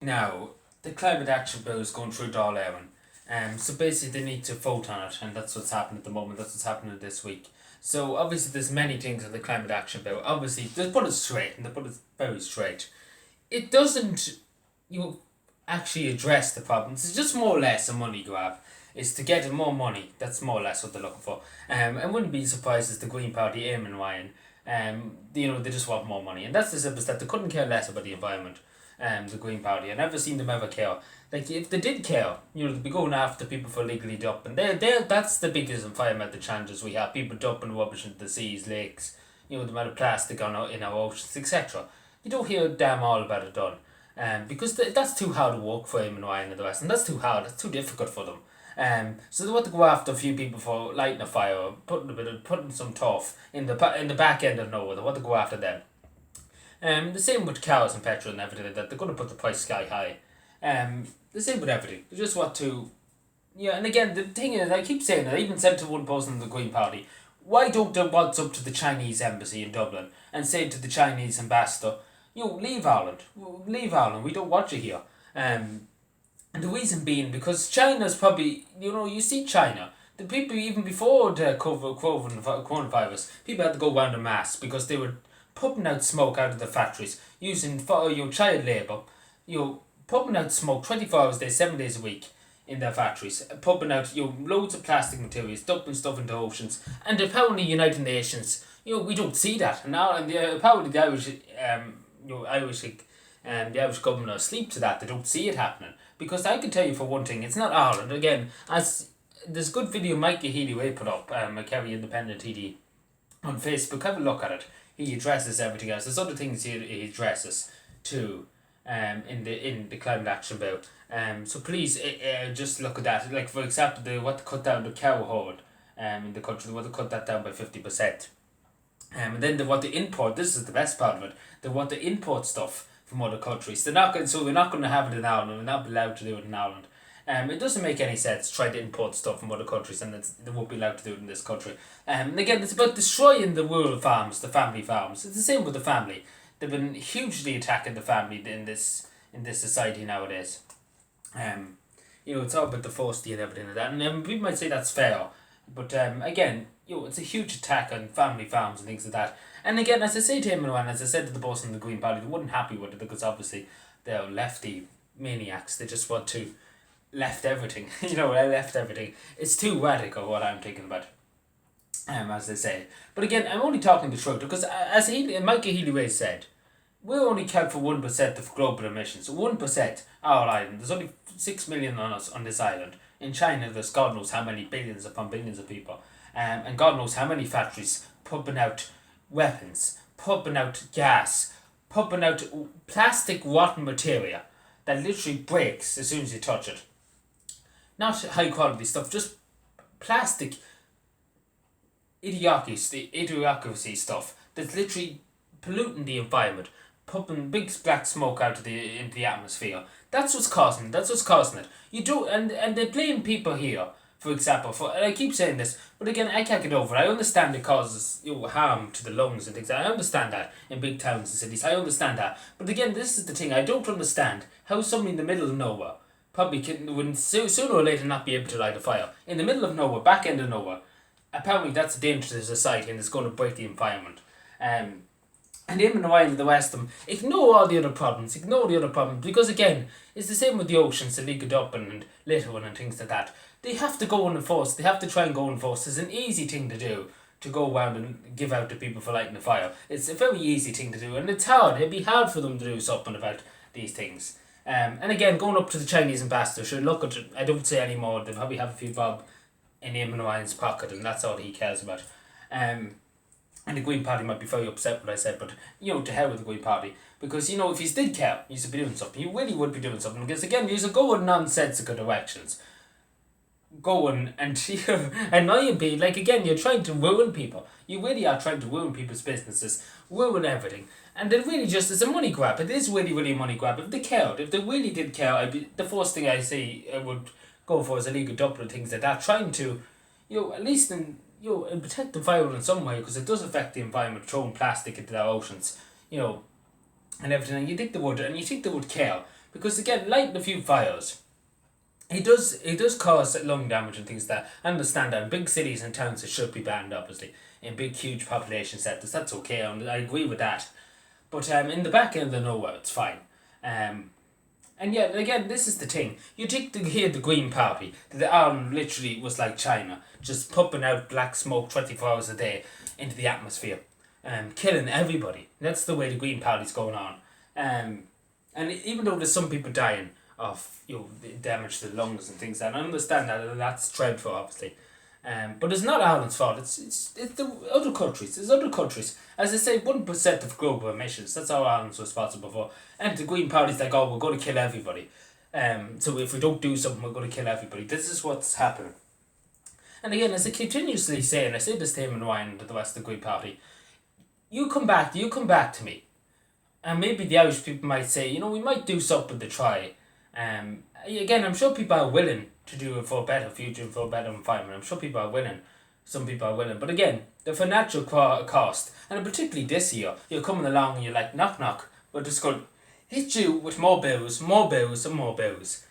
Now, the climate action bill is going through Dáil Éireann. So basically, they need to vote on it, and that's what's happening at the moment. That's what's happening this week. So obviously, there's many things in the climate action bill. Obviously, they put it straight, and they put it very straight. It doesn't, actually address the problems. It's just more or less a money grab. It's to get more money. That's more or less what they're looking for. I wouldn't be surprised as the Green Party aim and Ryan. They just want more money, and that's the simple step. They couldn't care less about the environment. The Green Party. I've never seen them ever care. Like if they did care, they'd be going after people for legally dumping. That's the biggest environmental challenges we have. People dumping rubbish into the seas, lakes. The amount of plastic in our oceans, etc. You don't hear damn all about it done. Because that's too hard work for him and Ryan and the rest, and that's too hard. It's too difficult for them. So they want to go after a few people for lighting a fire, putting some turf in the back end of nowhere. They want to go after them. The same with cars and petrol and everything like that. They're going to put the price sky high. The same with everything. They just want to. Yeah, and again, the thing is, I keep saying it, I even said to one person in the Green Party, why don't they waltz up to the Chinese embassy in Dublin and say to the Chinese ambassador, leave Ireland. Leave Ireland. We don't want you here. And the reason being, because China's probably, you see China. The people, even before the coronavirus, people had to go round en masse because they were pumping out smoke out of the factories using child labour, pumping out smoke 24 hours a day, 7 days a week in their factories, pumping out loads of plastic materials, dumping stuff into oceans, and apparently United Nations, we don't see that now, and apparently the Irish, the Irish government are asleep to that. They don't see it happening because I can tell you for one thing, it's not Ireland again. As this good video Mikey Healy-Way put up, a Kerry Independent TD on Facebook. Have a look at it. He addresses everything else. There's other things he addresses too, in the climate action bill. So please, just look at that. Like for example, they want to cut down the cow herd, in the country. They want to cut that down by 50%. And then they want to import. This is the best part of it. They want to import stuff from other countries. They're not going. So we're not going to have it in Ireland. We're not allowed to do it in Ireland. It doesn't make any sense to try to import stuff from other countries, and they won't be allowed to do it in this country. And again, it's about destroying the rural farms, the family farms. It's the same with the family. They've been hugely attacking the family in this society nowadays. It's all about the diversity and everything like that. And people might say that's fair, but again, it's a huge attack on family farms and things like that. And again, as I say to him and as I said to the boss in the Green Party, they weren't happy with it because obviously they're lefty maniacs. They just want to left everything. I left everything. It's too radical what I'm thinking about. As they say. But again, I'm only talking the truth because as Mikey Healy-Way said, we only count for 1% of global emissions. 1%, our island. There's only 6 million on us on this island. In China, there's God knows how many billions upon billions of people. And God knows how many factories pumping out weapons, pumping out gas, pumping out plastic rotten material that literally breaks as soon as you touch it. Not high quality stuff, just plastic idiocracy stuff that's literally polluting the environment, pumping big black smoke out into the atmosphere. That's what's causing it. And they blame people here. For example, and I keep saying this, but again, I can't get over it. I understand it causes harm to the lungs and things. I understand that in big towns and cities. I understand that. But again, this is the thing. I don't understand how somebody in the middle of nowhere probably would sooner or later not be able to light a fire. In the middle of nowhere, back end of nowhere, apparently that's a danger to society and it's going to break the environment. And him and the rest of them, ignore all the other problems, because again, it's the same with the oceans, the legal dumping and littering and things like that. They have to go and enforce, they have to try and go and enforce. It's an easy thing to do, to go around and give out to people for lighting a fire. It's a very easy thing to do, and it's hard, it'd be hard for them to do something about these things. And again, going up to the Chinese ambassador, sure, look at it, I don't say anymore, they probably have a few bob in Eamon Ryan's pocket, and that's all he cares about. And the Green Party might be very upset with what I said, but to hell with the Green Party. Because if he did care, he should be doing something. He really would be doing something. Because again, he's going nonsensical directions. Going and and now you'd be like, again, you're trying to ruin people. You really are trying to ruin people's businesses, ruin everything. And it really just is a money grab. It is really, really a money grab. If they cared, if they really did care, the first thing I say I would go for is illegal dumping and things like that. Trying to, at least and protect the environment in some way, because it does affect the environment, throwing plastic into our oceans, and everything. And you think they would care. because again, lighting a few fires, it does cause lung damage and things like that. I understand that in big cities and towns it should be banned, obviously. In big, huge population centres, that's okay, I agree with that. But in the back end of the nowhere, it's fine. And yet, again, this is the thing. You take the Green Party, the Ireland literally was like China, just pumping out black smoke 24 hours a day into the atmosphere, killing everybody. That's the way the Green Party's going on. And even though there's some people dying of the damage to the lungs and things, and I understand that, and that's dreadful, obviously. But it's not Ireland's fault. It's the other countries. There's other countries. As I say, 1% of global emissions. That's all Ireland's responsible for. And the Green Party's like, oh, we're going to kill everybody. So if we don't do something, we're going to kill everybody. This is what's happening. And again, as I continuously say, and I say this to him and Ryan and the rest of the Green Party, you come back to me. And maybe the Irish people might say, we might do something to try. Again, I'm sure people are willing to do it for a better future and for a better environment. I'm sure people are willing. Some people are willing. But again, the financial cost, and particularly this year, you're coming along and you're like, knock, knock. We're just going to hit you with more bills, and more bills.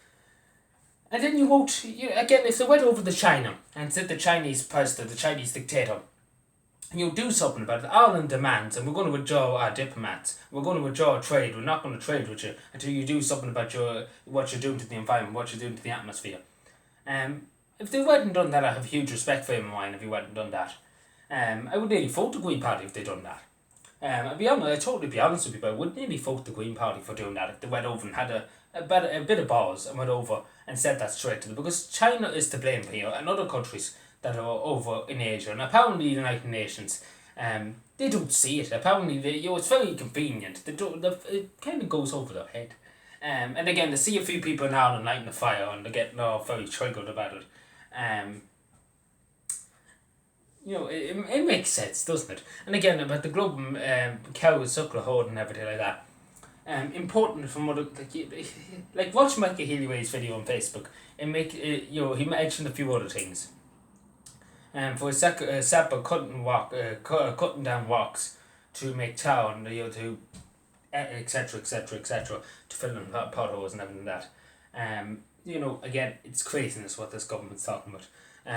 And then you won't, again, if they went over to China and said the Chinese president, the Chinese dictator, and do something about it. Ireland demands, and we're going to withdraw our diplomats. We're going to withdraw trade. We're not going to trade with you until you do something about what you're doing to the environment, what you're doing to the atmosphere. If they hadn't done that, I have huge respect for him and mine if he hadn't done that. I would nearly vote the Green Party if they'd done that. I'd totally be honest with you, but I would nearly vote the Green Party for doing that if they went over and had a bit of balls and went over and said that straight to them. Because China is to blame here, and other countries that are over in Asia, and apparently the United Nations, they don't see it. Apparently, it's very convenient. It kind of goes over their head. And again, to see a few people in Ireland lighting a fire and they're getting all very triggered about it, it makes sense, doesn't it? And again, about the global cow suckler hoard and everything like that. Important from what like watch Michael Healy-Way's video on Facebook and he mentioned a few other things. For example, cutting down walks to make town, to etc to fill in potholes and everything like that. Again, it's craziness what this government's talking about.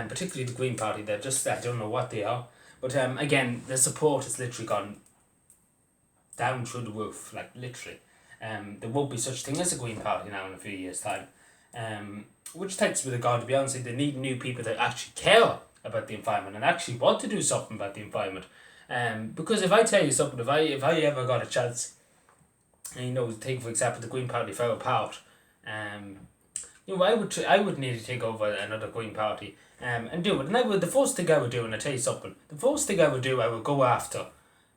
Particularly the Green Party, they're just, I don't know what they are. But again, the support has literally gone down through the roof, like literally. There won't be such thing as a Green Party now in a few years' time. Which takes me to God, to be honest, they need new people that actually care about the environment and actually want to do something about the environment. Because if I tell you something, if I ever got a chance, and take for example the Green Party fell apart, I would need to take over another Green Party, and do it. And the first thing I would do, and I tell you something, the first thing I would do, I would go after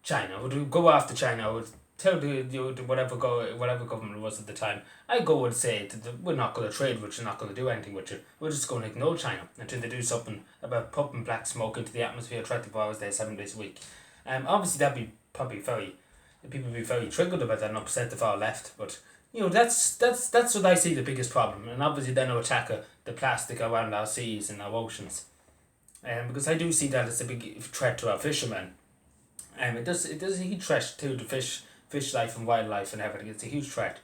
China. I would go after China. I would tell whatever government it was at the time, I go and say that we're not going to trade with you, we're not going to do anything with you. We're just going to ignore China until they do something about pumping black smoke into the atmosphere 24 hours a day, 7 days a week. Obviously that'd be probably people would be very triggered about that and upset the far left, but that's what I see the biggest problem. And obviously then I'll attack the plastic around our seas and our oceans, because I do see that as a big threat to our fishermen. It does a huge threat to the fish life and wildlife and everything. It's a huge threat,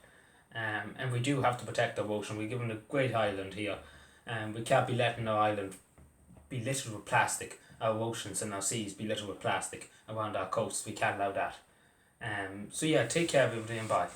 and we do have to protect our ocean. We're given a great island here, and we can't be letting our island be littered with plastic. Our oceans and our seas be littered with plastic around our coasts. We can't allow that. So yeah, take care everybody and bye.